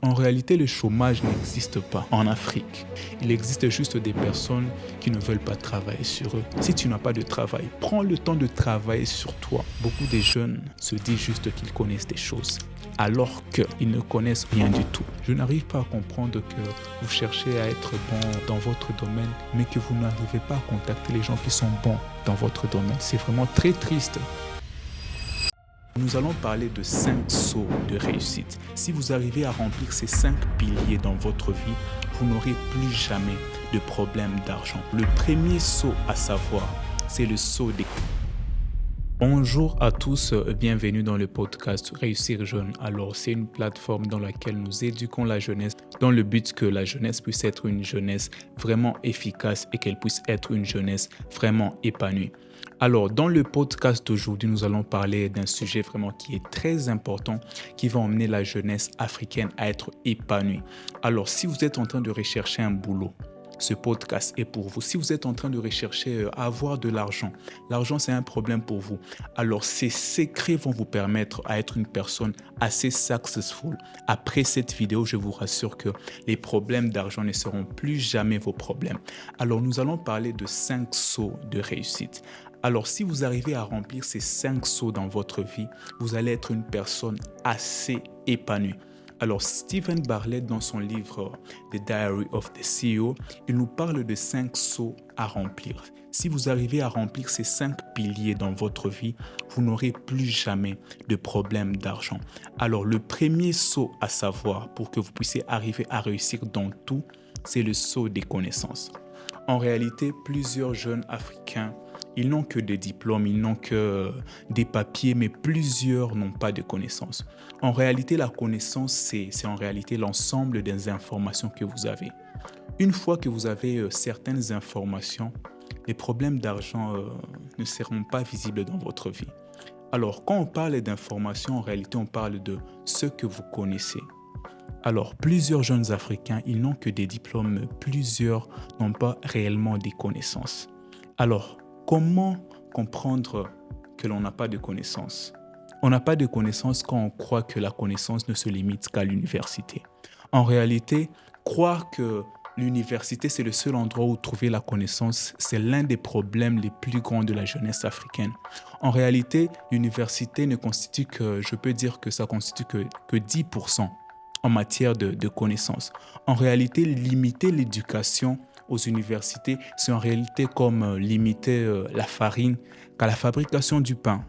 En réalité, le chômage n'existe pas en Afrique. Il existe juste des personnes qui ne veulent pas travailler sur eux. Si tu n'as pas de travail, prends le temps de travailler sur toi. Beaucoup de jeunes se disent juste qu'ils connaissent des choses, alors qu'ils ne connaissent rien du tout. Je n'arrive pas à comprendre que vous cherchez à être bon dans votre domaine, mais que vous n'arrivez pas à contacter les gens qui sont bons dans votre domaine. C'est vraiment très triste. Nous allons parler de 5 sauts de réussite. Si vous arrivez à remplir ces 5 piliers dans votre vie, vous n'aurez plus jamais de problème d'argent. Le premier saut à savoir, c'est le saut des... Bonjour à tous, bienvenue dans le podcast Réussir Jeune. Alors, c'est une plateforme dans laquelle nous éduquons la jeunesse dans le but que la jeunesse puisse être une jeunesse vraiment efficace et qu'elle puisse être une jeunesse vraiment épanouie. Alors, dans le podcast d'aujourd'hui, nous allons parler d'un sujet vraiment qui est très important, qui va emmener la jeunesse africaine à être épanouie. Alors, si vous êtes en train de rechercher un boulot, ce podcast est pour vous. Si vous êtes en train de rechercher à avoir de l'argent, l'argent c'est un problème pour vous. Alors ces secrets vont vous permettre à être une personne assez successful. Après cette vidéo, je vous rassure que les problèmes d'argent ne seront plus jamais vos problèmes. Alors nous allons parler de 5 sauts de réussite. Alors si vous arrivez à remplir ces 5 sauts dans votre vie, vous allez être une personne assez épanouie. Alors, Steven Bartlett, dans son livre The Diary of the CEO, il nous parle de 5 sauts à remplir. Si vous arrivez à remplir ces 5 piliers dans votre vie, vous n'aurez plus jamais de problème d'argent. Alors, le premier saut à savoir pour que vous puissiez arriver à réussir dans tout, c'est le saut des connaissances. En réalité, plusieurs jeunes Africains, ils n'ont que des diplômes, ils n'ont que des papiers, mais plusieurs n'ont pas de connaissances. En réalité, la connaissance, c'est en réalité l'ensemble des informations que vous avez. Une fois que vous avez certaines informations, les problèmes d'argent ne seront pas visibles dans votre vie. Alors, quand on parle d'informations, en réalité, on parle de ce que vous connaissez. Alors, plusieurs jeunes Africains, ils n'ont que des diplômes, mais plusieurs n'ont pas réellement des connaissances. Alors, comment comprendre que l'on n'a pas de connaissances? On n'a pas de connaissances quand on croit que la connaissance ne se limite qu'à l'université. En réalité, croire que l'université, c'est le seul endroit où trouver la connaissance, c'est l'un des problèmes les plus grands de la jeunesse africaine. En réalité, l'université ne constitue que, je peux dire que ça constitue que 10% en matière de connaissances. En réalité, limiter l'éducation aux universités, c'est en réalité comme limiter la farine qu'à la fabrication du pain.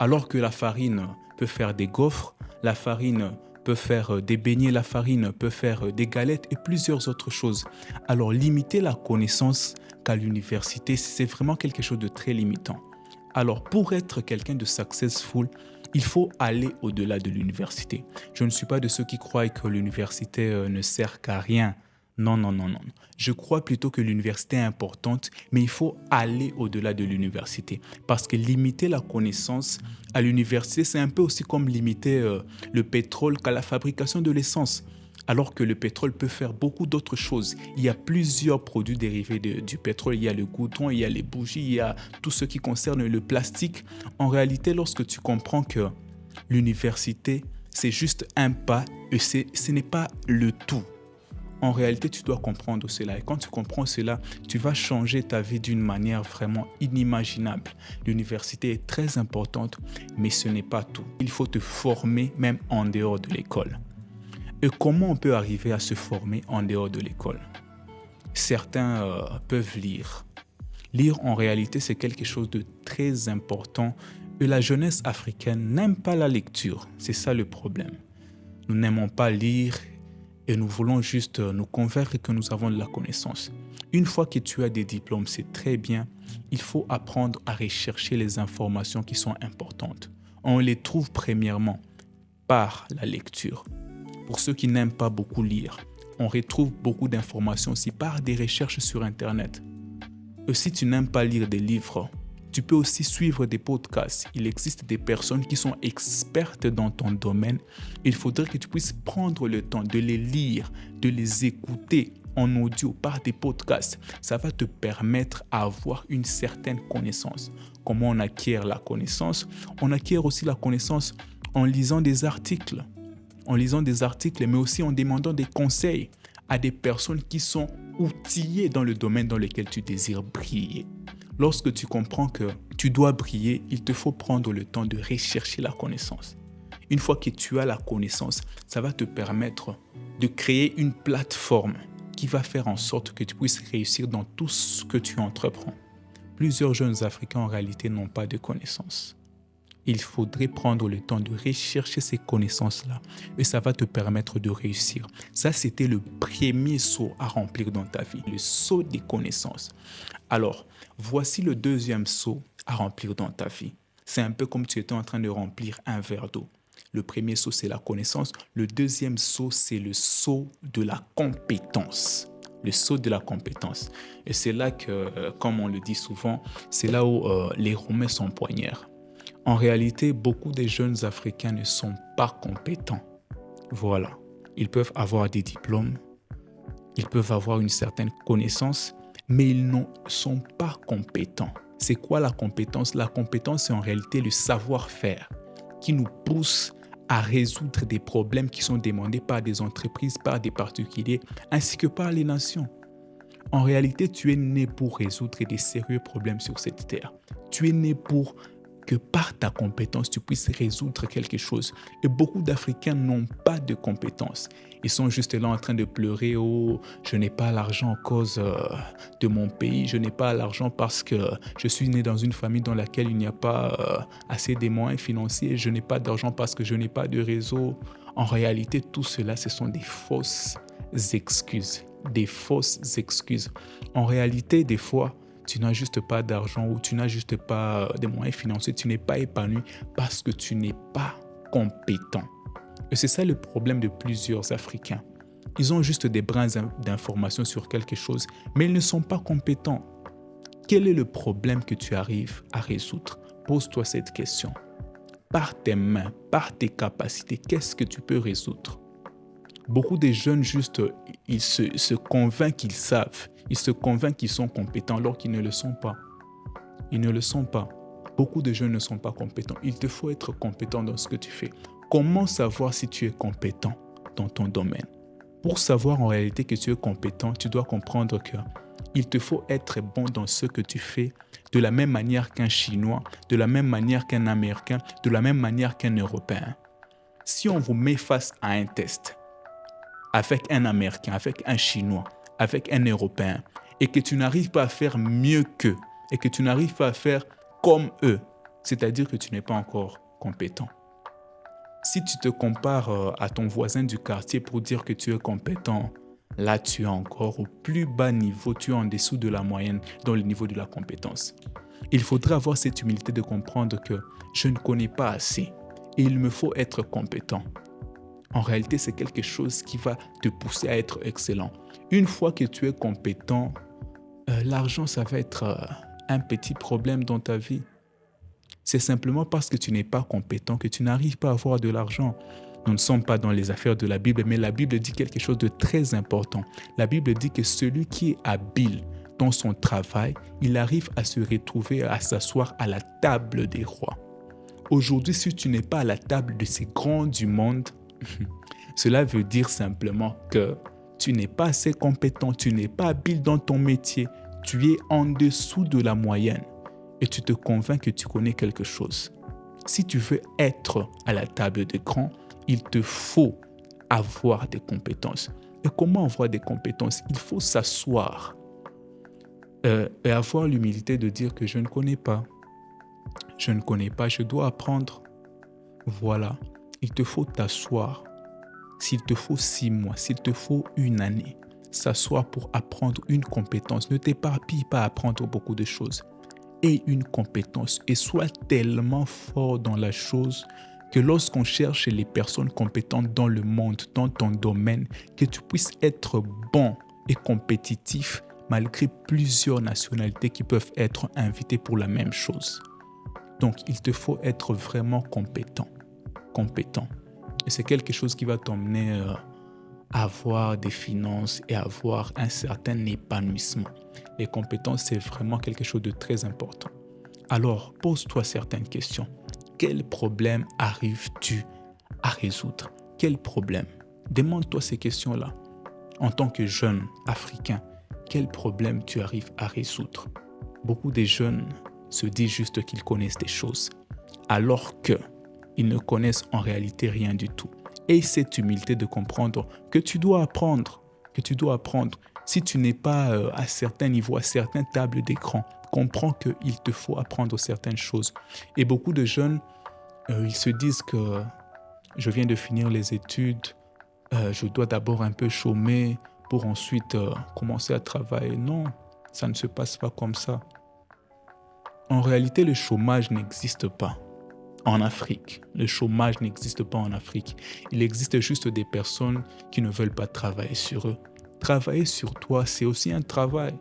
Alors que la farine peut faire des gaufres, la farine peut faire des beignets, la farine peut faire des galettes et plusieurs autres choses. Alors limiter la connaissance qu'à l'université, c'est vraiment quelque chose de très limitant. Alors pour être quelqu'un de successful, il faut aller au-delà de l'université. Je ne suis pas de ceux qui croient que l'université ne sert qu'à rien. Non. Je crois plutôt que l'université est importante, mais il faut aller au-delà de l'université. Parce que limiter la connaissance à l'université, c'est un peu aussi comme limiter le pétrole qu'à la fabrication de l'essence. Alors que le pétrole peut faire beaucoup d'autres choses. Il y a plusieurs produits dérivés du pétrole. Il y a le goudron, il y a les bougies, il y a tout ce qui concerne le plastique. En réalité, lorsque tu comprends que l'université, c'est juste un pas et ce n'est pas le tout. En réalité, tu dois comprendre cela. Et quand tu comprends cela, tu vas changer ta vie d'une manière vraiment inimaginable. L'université est très importante, mais ce n'est pas tout. Il faut te former même en dehors de l'école. Et comment on peut arriver à se former en dehors de l'école? Certains peuvent lire. Lire, en réalité, c'est quelque chose de très important. Et la jeunesse africaine n'aime pas la lecture. C'est ça le problème. Nous n'aimons pas lire et nous voulons juste nous convaincre que nous avons de la connaissance. Une fois que tu as des diplômes, c'est très bien. Il faut apprendre à rechercher les informations qui sont importantes. On les trouve premièrement par la lecture. Pour ceux qui n'aiment pas beaucoup lire, on retrouve beaucoup d'informations aussi par des recherches sur Internet. Et si tu n'aimes pas lire des livres, tu peux aussi suivre des podcasts. Il existe des personnes qui sont expertes dans ton domaine. Il faudrait que tu puisses prendre le temps de les lire, de les écouter en audio par des podcasts. Ça va te permettre d'avoir une certaine connaissance. Comment on acquiert la connaissance? On acquiert aussi la connaissance en lisant des articles. en lisant des articles, mais aussi en demandant des conseils à des personnes qui sont outillées dans le domaine dans lequel tu désires briller. Lorsque tu comprends que tu dois briller, il te faut prendre le temps de rechercher la connaissance. Une fois que tu as la connaissance, ça va te permettre de créer une plateforme qui va faire en sorte que tu puisses réussir dans tout ce que tu entreprends. Plusieurs jeunes Africains en réalité n'ont pas de connaissances. Il faudrait prendre le temps de rechercher ces connaissances-là et ça va te permettre de réussir. Ça, c'était le premier saut à remplir dans ta vie, le saut des connaissances. Alors, voici le deuxième saut à remplir dans ta vie. C'est un peu comme tu étais en train de remplir un verre d'eau. Le premier saut, c'est la connaissance. Le deuxième saut, c'est le saut de la compétence. Le saut de la compétence. Et c'est là que, comme on le dit souvent, c'est là où les Romains s'empoignèrent. En réalité, beaucoup de jeunes Africains ne sont pas compétents. Voilà. Ils peuvent avoir des diplômes, ils peuvent avoir une certaine connaissance, mais ils ne sont pas compétents. C'est quoi la compétence? La compétence, c'est en réalité le savoir-faire qui nous pousse à résoudre des problèmes qui sont demandés par des entreprises, par des particuliers, ainsi que par les nations. En réalité, tu es né pour résoudre des sérieux problèmes sur cette terre. Tu es né pour que par ta compétence, tu puisses résoudre quelque chose. Et beaucoup d'Africains n'ont pas de compétences. Ils sont juste là en train de pleurer. « Oh, je n'ai pas l'argent à cause de mon pays. Je n'ai pas l'argent parce que je suis né dans une famille dans laquelle il n'y a pas assez de moyens financiers. Je n'ai pas d'argent parce que je n'ai pas de réseau. » En réalité, tout cela, ce sont des fausses excuses. Des fausses excuses. En réalité, des fois, tu n'as juste pas d'argent ou tu n'as juste pas de moyens financiers, tu n'es pas épanoui parce que tu n'es pas compétent. Et c'est ça le problème de plusieurs Africains. Ils ont juste des brins d'informations sur quelque chose, mais ils ne sont pas compétents. Quel est le problème que tu arrives à résoudre? Pose-toi cette question. Par tes mains, par tes capacités, qu'est-ce que tu peux résoudre? Beaucoup de jeunes, juste, ils se convainquent qu'ils savent. Ils se convainquent qu'ils sont compétents alors qu'ils ne le sont pas. Ils ne le sont pas. Beaucoup de jeunes ne sont pas compétents. Il te faut être compétent dans ce que tu fais. Comment savoir si tu es compétent dans ton domaine? Pour savoir en réalité que tu es compétent, tu dois comprendre qu'il te faut être bon dans ce que tu fais de la même manière qu'un Chinois, de la même manière qu'un Américain, de la même manière qu'un Européen. Si on vous met face à un test, avec un Américain, avec un Chinois, avec un Européen, et que tu n'arrives pas à faire mieux qu'eux, et que tu n'arrives pas à faire comme eux, c'est-à-dire que tu n'es pas encore compétent. Si tu te compares à ton voisin du quartier pour dire que tu es compétent, là tu es encore au plus bas niveau, tu es en dessous de la moyenne dans le niveau de la compétence. Il faudra avoir cette humilité de comprendre que je ne connais pas assez et il me faut être compétent. En réalité, c'est quelque chose qui va te pousser à être excellent. Une fois que tu es compétent, l'argent, ça va être un petit problème dans ta vie. C'est simplement parce que tu n'es pas compétent que tu n'arrives pas à avoir de l'argent. Nous ne sommes pas dans les affaires de la Bible, mais la Bible dit quelque chose de très important. La Bible dit que celui qui est habile dans son travail, il arrive à se retrouver, à s'asseoir à la table des rois. Aujourd'hui, si tu n'es pas à la table de ces grands du monde, cela veut dire simplement que tu n'es pas assez compétent, tu n'es pas habile dans ton métier, tu es en dessous de la moyenne et tu te convaincs que tu connais quelque chose. Si tu veux être à la table des grands, il te faut avoir des compétences. Et comment avoir des compétences? Il faut s'asseoir et avoir l'humilité de dire que je ne connais pas. Je ne connais pas, je dois apprendre. Voilà, il te faut t'asseoir. S'il te faut 6 mois, s'il te faut 1 année, s'asseoir pour apprendre une compétence. Ne t'éparpille pas à apprendre beaucoup de choses. Aie une compétence et sois tellement fort dans la chose que lorsqu'on cherche les personnes compétentes dans le monde, dans ton domaine, que tu puisses être bon et compétitif malgré plusieurs nationalités qui peuvent être invitées pour la même chose. Donc, il te faut être vraiment compétent. Et c'est quelque chose qui va t'emmener à avoir des finances et à avoir un certain épanouissement. Les compétences, c'est vraiment quelque chose de très important. Alors, pose-toi certaines questions. Quel problème arrives-tu à résoudre? Quel problème? Demande-toi ces questions-là. En tant que jeune africain, quel problème tu arrives à résoudre? Beaucoup de jeunes se disent juste qu'ils connaissent des choses, alors qu'ils ne connaissent en réalité rien du tout. Et cette humilité de comprendre que tu dois apprendre, Si tu n'es pas à certains niveaux, à certaines tables d'écran, comprends qu'il te faut apprendre certaines choses. Et beaucoup de jeunes, ils se disent que je viens de finir les études, je dois d'abord un peu chômer pour ensuite commencer à travailler. Non, ça ne se passe pas comme ça. En réalité, le chômage n'existe pas en Afrique. Le chômage n'existe pas en Afrique. Il existe juste des personnes qui ne veulent pas travailler sur eux. Travailler sur toi, c'est aussi un travail.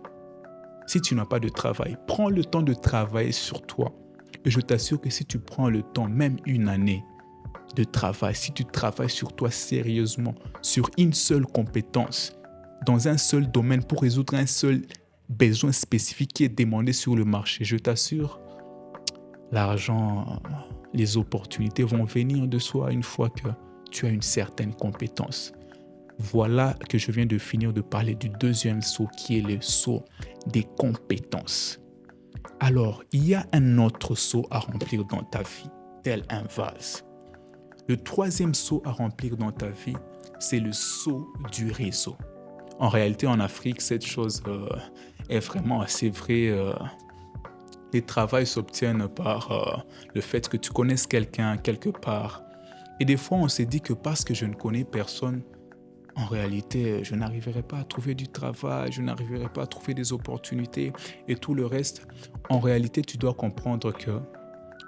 Si tu n'as pas de travail, prends le temps de travailler sur toi. Et je t'assure que si tu prends le temps, même une année de travail, si tu travailles sur toi sérieusement, sur une seule compétence, dans un seul domaine pour résoudre un seul besoin spécifique qui est demandé sur le marché, je t'assure, l'argent, les opportunités vont venir de soi une fois que tu as une certaine compétence. Voilà que je viens de finir de parler du deuxième saut qui est le saut des compétences. Alors, il y a un autre saut à remplir dans ta vie, tel un vase. Le troisième saut à remplir dans ta vie, c'est le saut du réseau. En réalité, en Afrique, cette chose est vraiment assez vraie. Les travails s'obtiennent par le fait que tu connaisses quelqu'un quelque part. Et des fois, on se dit que parce que je ne connais personne, en réalité, je n'arriverai pas à trouver du travail, je n'arriverai pas à trouver des opportunités et tout le reste. En réalité, tu dois comprendre que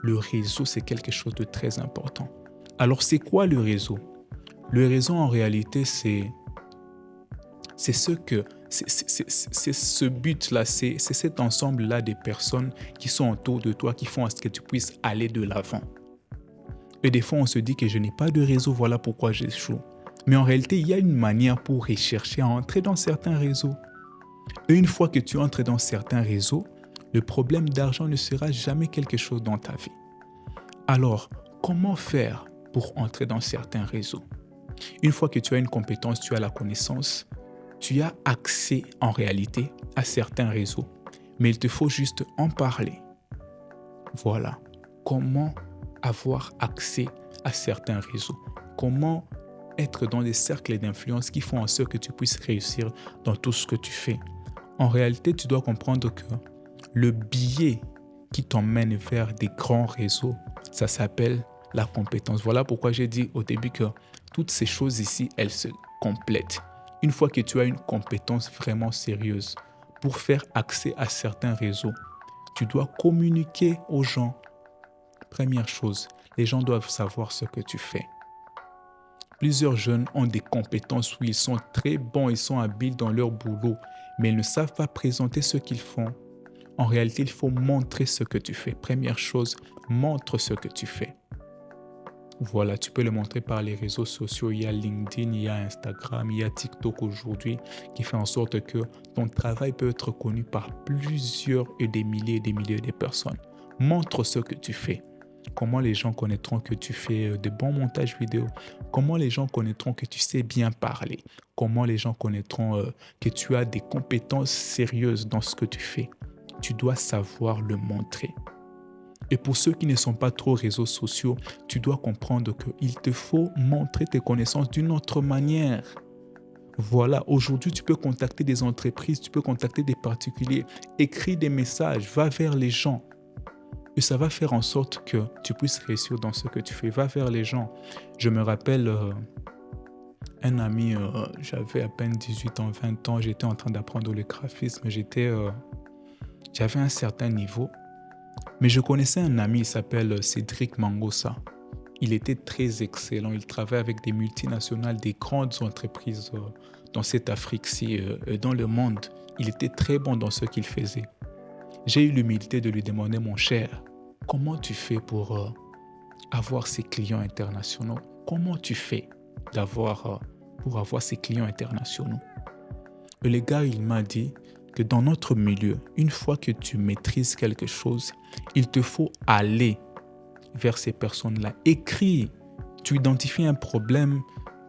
le réseau, c'est quelque chose de très important. Alors, c'est quoi le réseau? Le réseau, en réalité, c'est ce but-là, c'est cet ensemble-là des personnes qui sont autour de toi, qui font à ce que tu puisses aller de l'avant. Et des fois, on se dit que je n'ai pas de réseau, voilà pourquoi j'échoue. Mais en réalité, il y a une manière pour rechercher à entrer dans certains réseaux. Et une fois que tu entres dans certains réseaux, le problème d'argent ne sera jamais quelque chose dans ta vie. Alors, comment faire pour entrer dans certains réseaux? Une fois que tu as une compétence, tu as la connaissance, tu as accès en réalité à certains réseaux. Mais il te faut juste en parler. Voilà. Comment avoir accès à certains réseaux? Comment être dans des cercles d'influence qui font en sorte que tu puisses réussir dans tout ce que tu fais? En réalité, tu dois comprendre que le biais qui t'emmène vers des grands réseaux, ça s'appelle la compétence. Voilà pourquoi j'ai dit au début que toutes ces choses ici, elles se complètent. Une fois que tu as une compétence vraiment sérieuse pour faire accès à certains réseaux, tu dois communiquer aux gens. Première chose, les gens doivent savoir ce que tu fais. Plusieurs jeunes ont des compétences où ils sont très bons, ils sont habiles dans leur boulot, mais ils ne savent pas présenter ce qu'ils font. En réalité, il faut montrer ce que tu fais. Première chose, montre ce que tu fais. Voilà, tu peux le montrer par les réseaux sociaux. Il y a LinkedIn, il y a Instagram, il y a TikTok aujourd'hui qui fait en sorte que ton travail peut être connu par plusieurs et des milliers de personnes. Montre ce que tu fais. Comment les gens connaîtront que tu fais de bons montages vidéo? Comment les gens connaîtront que tu sais bien parler? Comment les gens connaîtront que tu as des compétences sérieuses dans ce que tu fais? Tu dois savoir le montrer. Et pour ceux qui ne sont pas trop réseaux sociaux, tu dois comprendre qu'il te faut montrer tes connaissances d'une autre manière. Voilà, aujourd'hui, tu peux contacter des entreprises, tu peux contacter des particuliers, écris des messages, va vers les gens. Et ça va faire en sorte que tu puisses réussir dans ce que tu fais. Va vers les gens. Je me rappelle un ami, j'avais à peine 18 ans, 20 ans, j'étais en train d'apprendre le graphisme, j'avais un certain niveau. Mais je connaissais un ami, il s'appelle Cédric Mangossa. Il était très excellent. Il travaille avec des multinationales, des grandes entreprises dans cette Afrique-ci, dans le monde. Il était très bon dans ce qu'il faisait. J'ai eu l'humilité de lui demander, mon cher, comment tu fais pour avoir ces clients internationaux? Comment tu fais pour avoir ces clients internationaux? Et le gars, il m'a dit que dans notre milieu, une fois que tu maîtrises quelque chose, il te faut aller vers ces personnes-là. Écris, tu identifies un problème,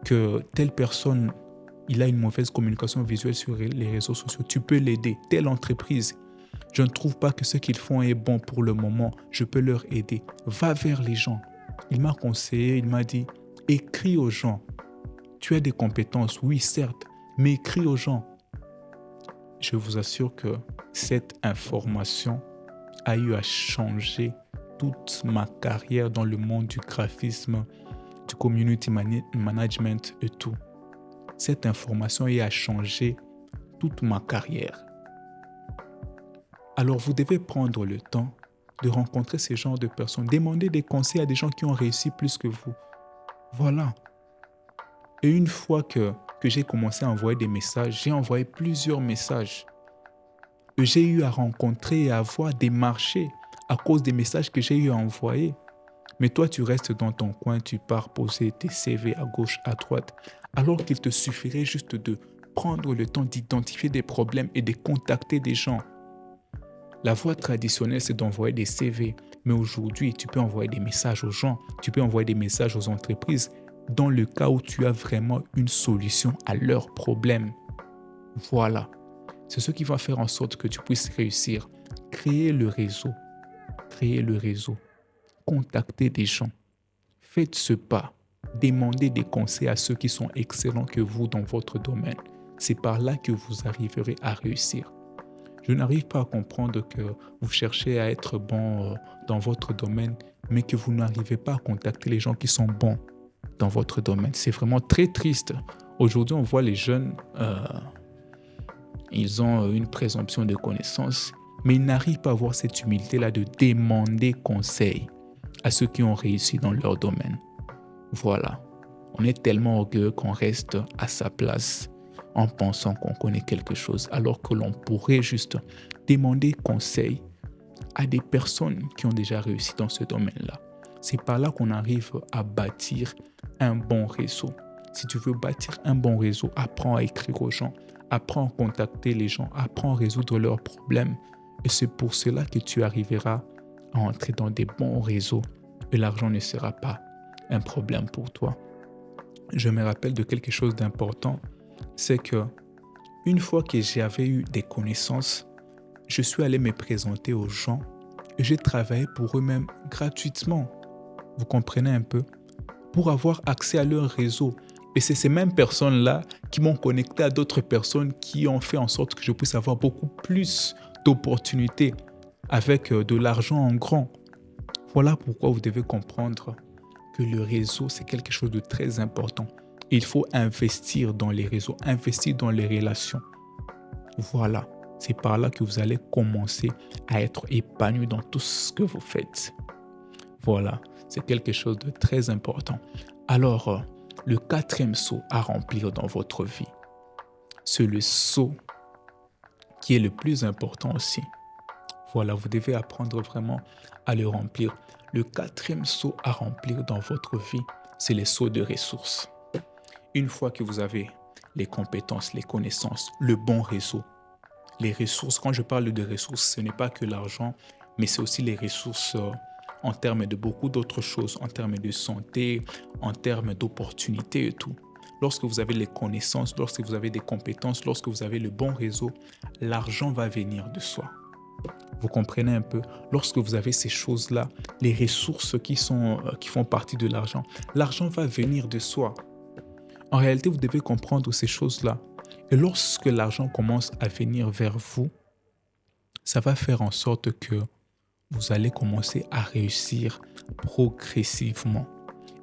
que telle personne, il a une mauvaise communication visuelle sur les réseaux sociaux, tu peux l'aider. Telle entreprise, je ne trouve pas que ce qu'ils font est bon pour le moment, je peux leur aider. Va vers les gens. Il m'a conseillé, il m'a dit, écris aux gens. Tu as des compétences, oui certes, mais écris aux gens. Je vous assure que cette information a eu à changer toute ma carrière dans le monde du graphisme, du community management et tout. Cette information a eu à changer toute ma carrière. Alors vous devez prendre le temps de rencontrer ce genre de personnes, demander des conseils à des gens qui ont réussi plus que vous. Voilà. Et une fois que j'ai commencé à envoyer des messages, j'ai envoyé plusieurs messages. Et j'ai eu à rencontrer et à voir des marchés à cause des messages que j'ai eu à envoyer. Mais toi, tu restes dans ton coin, tu pars poser tes CV à gauche, à droite, alors qu'il te suffirait juste de prendre le temps d'identifier des problèmes et de contacter des gens. La voie traditionnelle, c'est d'envoyer des CV. Mais aujourd'hui, tu peux envoyer des messages aux gens, tu peux envoyer des messages aux entreprises dans le cas où tu as vraiment une solution à leurs problèmes. Voilà. C'est ce qui va faire en sorte que tu puisses réussir. Créer le réseau. Créer le réseau. Contacter des gens. Faites ce pas. Demandez des conseils à ceux qui sont excellents que vous dans votre domaine. C'est par là que vous arriverez à réussir. Je n'arrive pas à comprendre que vous cherchez à être bon dans votre domaine, mais que vous n'arrivez pas à contacter les gens qui sont bons dans votre domaine. C'est vraiment très triste. Aujourd'hui, on voit les jeunes, ils ont une présomption de connaissance, mais ils n'arrivent pas à avoir cette humilité-là de demander conseil à ceux qui ont réussi dans leur domaine. Voilà. On est tellement orgueilleux qu'on reste à sa place en pensant qu'on connaît quelque chose, alors que l'on pourrait juste demander conseil à des personnes qui ont déjà réussi dans ce domaine-là. C'est par là qu'on arrive à bâtir un bon réseau. Si tu veux bâtir un bon réseau, apprends à écrire aux gens, apprends à contacter les gens, apprends à résoudre leurs problèmes. Et c'est pour cela que tu arriveras à entrer dans des bons réseaux et l'argent ne sera pas un problème pour toi. Je me rappelle de quelque chose d'important, c'est que une fois que j'avais eu des connaissances, je suis allé me présenter aux gens et j'ai travaillé pour eux-mêmes gratuitement. Vous comprenez un peu? Pour avoir accès à leur réseau. Et c'est ces mêmes personnes-là qui m'ont connecté à d'autres personnes qui ont fait en sorte que je puisse avoir beaucoup plus d'opportunités avec de l'argent en grand. Voilà pourquoi vous devez comprendre que le réseau, c'est quelque chose de très important. Il faut investir dans les réseaux, investir dans les relations. Voilà, c'est par là que vous allez commencer à être épanoui dans tout ce que vous faites. Voilà, c'est quelque chose de très important. Alors, le quatrième saut à remplir dans votre vie, c'est le saut qui est le plus important aussi. Voilà, vous devez apprendre vraiment à le remplir. Le quatrième saut à remplir dans votre vie, c'est le saut de ressources. Une fois que vous avez les compétences, les connaissances, le bon réseau, les ressources, quand je parle de ressources, ce n'est pas que l'argent, mais c'est aussi les ressources en termes de beaucoup d'autres choses, en termes de santé, en termes d'opportunités et tout. Lorsque vous avez les connaissances, lorsque vous avez des compétences, lorsque vous avez le bon réseau, l'argent va venir de soi. Vous comprenez un peu? Lorsque vous avez ces choses-là, les ressources qui font partie de l'argent va venir de soi. En réalité, vous devez comprendre ces choses-là. Et lorsque l'argent commence à venir vers vous, ça va faire en sorte que vous allez commencer à réussir progressivement.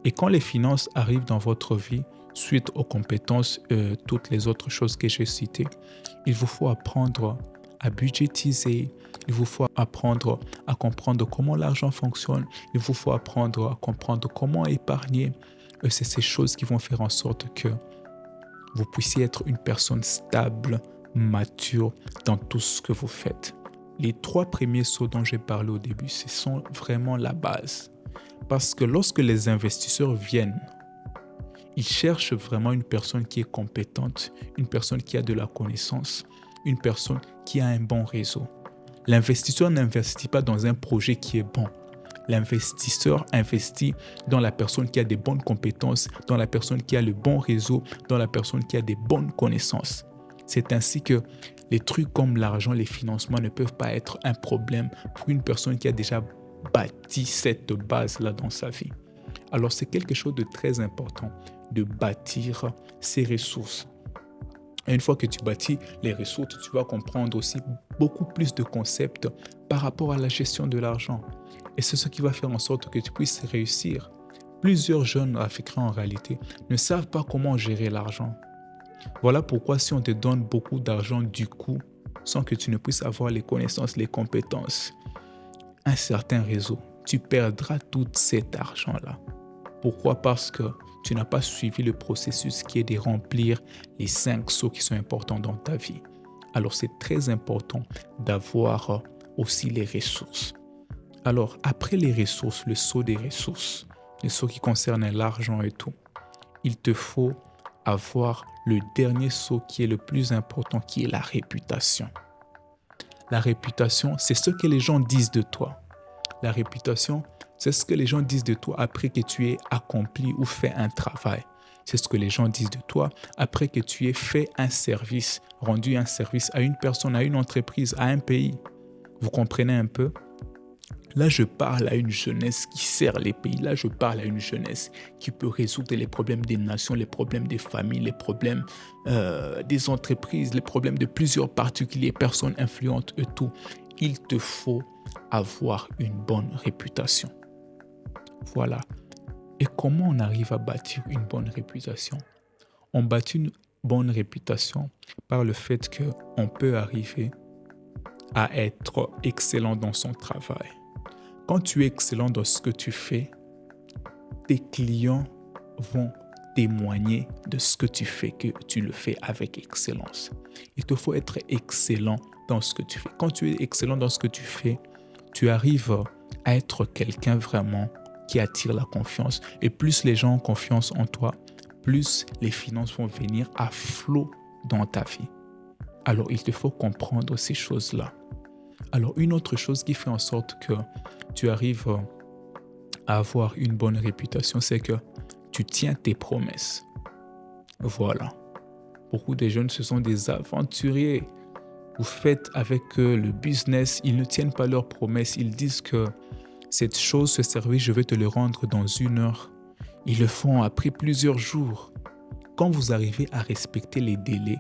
Et quand les finances arrivent dans votre vie, suite aux compétences et toutes les autres choses que j'ai citées, il vous faut apprendre à budgétiser, il vous faut apprendre à comprendre comment l'argent fonctionne, il vous faut apprendre à comprendre comment épargner. Et c'est ces choses qui vont faire en sorte que vous puissiez être une personne stable, mature dans tout ce que vous faites. Les 3 premiers sauts dont j'ai parlé au début, ce sont vraiment la base. Parce que lorsque les investisseurs viennent, ils cherchent vraiment une personne qui est compétente, une personne qui a de la connaissance, une personne qui a un bon réseau. L'investisseur n'investit pas dans un projet qui est bon. L'investisseur investit dans la personne qui a des bonnes compétences, dans la personne qui a le bon réseau, dans la personne qui a des bonnes connaissances. C'est ainsi que les trucs comme l'argent, les financements ne peuvent pas être un problème pour une personne qui a déjà bâti cette base-là dans sa vie. Alors c'est quelque chose de très important de bâtir ses ressources. Et une fois que tu bâtis les ressources, tu vas comprendre aussi beaucoup plus de concepts par rapport à la gestion de l'argent. Et c'est ce qui va faire en sorte que tu puisses réussir. Plusieurs jeunes africains en réalité ne savent pas comment gérer l'argent. Voilà pourquoi si on te donne beaucoup d'argent du coup, sans que tu ne puisses avoir les connaissances, les compétences, un certain réseau, tu perdras tout cet argent-là. Pourquoi? Parce que tu n'as pas suivi le processus qui est de remplir les 5 sauts qui sont importants dans ta vie. Alors c'est très important d'avoir aussi les ressources. Alors après les ressources, le saut des ressources, le saut qui concerne l'argent et tout, il te faut avoir le dernier saut qui est le plus important, qui est la réputation. La réputation, c'est ce que les gens disent de toi. La réputation, c'est ce que les gens disent de toi après que tu aies accompli ou fait un travail. C'est ce que les gens disent de toi après que tu aies fait un service, rendu un service à une personne, à une entreprise, à un pays. Vous comprenez un peu? Là, je parle à une jeunesse qui sert les pays. Là, je parle à une jeunesse qui peut résoudre les problèmes des nations, les problèmes des familles, les problèmes des entreprises, les problèmes de plusieurs particuliers, personnes influentes et tout. Il te faut avoir une bonne réputation. Voilà. Et comment on arrive à bâtir une bonne réputation? On bâtit une bonne réputation par le fait qu'on peut arriver à être excellent dans son travail. Quand tu es excellent dans ce que tu fais, tes clients vont témoigner de ce que tu fais, que tu le fais avec excellence. Il te faut être excellent dans ce que tu fais. Quand tu es excellent dans ce que tu fais, tu arrives à être quelqu'un vraiment qui attire la confiance. Et plus les gens ont confiance en toi, plus les finances vont venir à flot dans ta vie. Alors, il te faut comprendre ces choses-là. Alors, une autre chose qui fait en sorte que tu arrives à avoir une bonne réputation, c'est que tu tiens tes promesses. Voilà. Beaucoup de jeunes, ce sont des aventuriers. Vous faites avec le business, ils ne tiennent pas leurs promesses. Ils disent que cette chose, ce service, je vais te le rendre dans 1 heure. Ils le font après plusieurs jours. Quand vous arrivez à respecter les délais,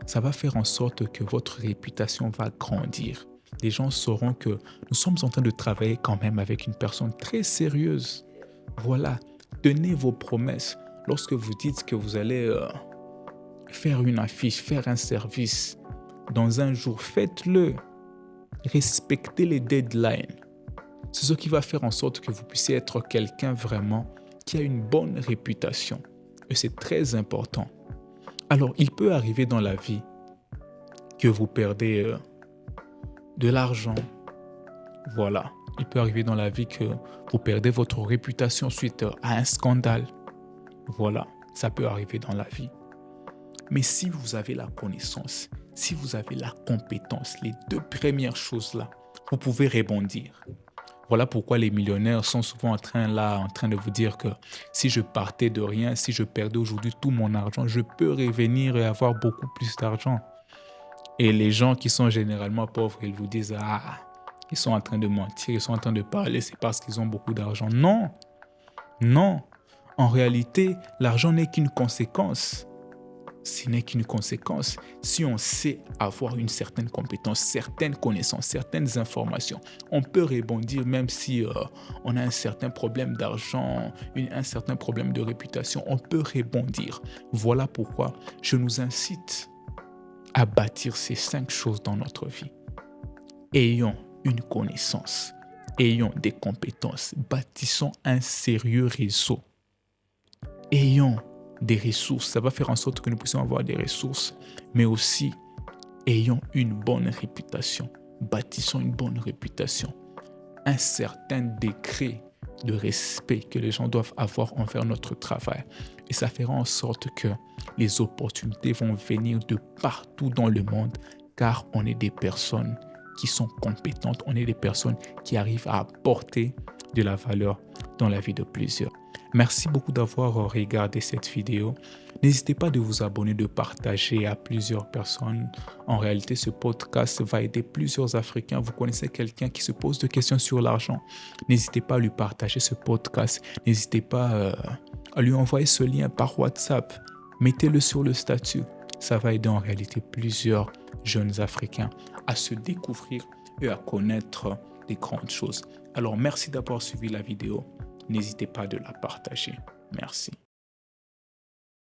ça va faire en sorte que votre réputation va grandir. Les gens sauront que nous sommes en train de travailler quand même avec une personne très sérieuse. Voilà, tenez vos promesses. Lorsque vous dites que vous allez faire une affiche, faire un service dans 1 jour, faites-le. Respectez les deadlines. C'est ce qui va faire en sorte que vous puissiez être quelqu'un vraiment qui a une bonne réputation. Et c'est très important. Alors, il peut arriver dans la vie que vous perdez de l'argent. Voilà. Il peut arriver dans la vie que vous perdez votre réputation suite à un scandale. Voilà. Ça peut arriver dans la vie. Mais si vous avez la connaissance, si vous avez la compétence, les 2 premières choses-là, vous pouvez rebondir. Voilà pourquoi les millionnaires sont souvent en train de vous dire que si je partais de rien, si je perdais aujourd'hui tout mon argent, je peux revenir et avoir beaucoup plus d'argent. Et les gens qui sont généralement pauvres, ils vous disent « Ah, ils sont en train de mentir, ils sont en train de parler, c'est parce qu'ils ont beaucoup d'argent. » Non, non. En réalité, l'argent n'est qu'une conséquence. Ce n'est qu'une conséquence. Si on sait avoir une certaine compétence, certaines connaissances, certaines informations, on peut rebondir même si on a un certain problème d'argent, un certain problème de réputation, on peut rebondir. Voilà pourquoi je nous incite à bâtir ces 5 choses dans notre vie. Ayons une connaissance, ayons des compétences, bâtissons un sérieux réseau. Ayons des ressources, ça va faire en sorte que nous puissions avoir des ressources, mais aussi ayons une bonne réputation, bâtissons une bonne réputation, un certain degré de respect que les gens doivent avoir envers notre travail. Et ça fera en sorte que les opportunités vont venir de partout dans le monde, car on est des personnes qui sont compétentes, on est des personnes qui arrivent à apporter de la valeur dans la vie de plusieurs. Merci beaucoup d'avoir regardé cette vidéo. N'hésitez pas de vous abonner, de partager à plusieurs personnes. En réalité, ce podcast va aider plusieurs Africains. Vous connaissez quelqu'un qui se pose des questions sur l'argent. N'hésitez pas à lui partager ce podcast. N'hésitez pas à lui envoyer ce lien par WhatsApp. Mettez-le sur le statut. Ça va aider en réalité plusieurs jeunes Africains à se découvrir et à connaître des grandes choses. Alors, merci d'avoir suivi la vidéo. N'hésitez pas de la partager. Merci.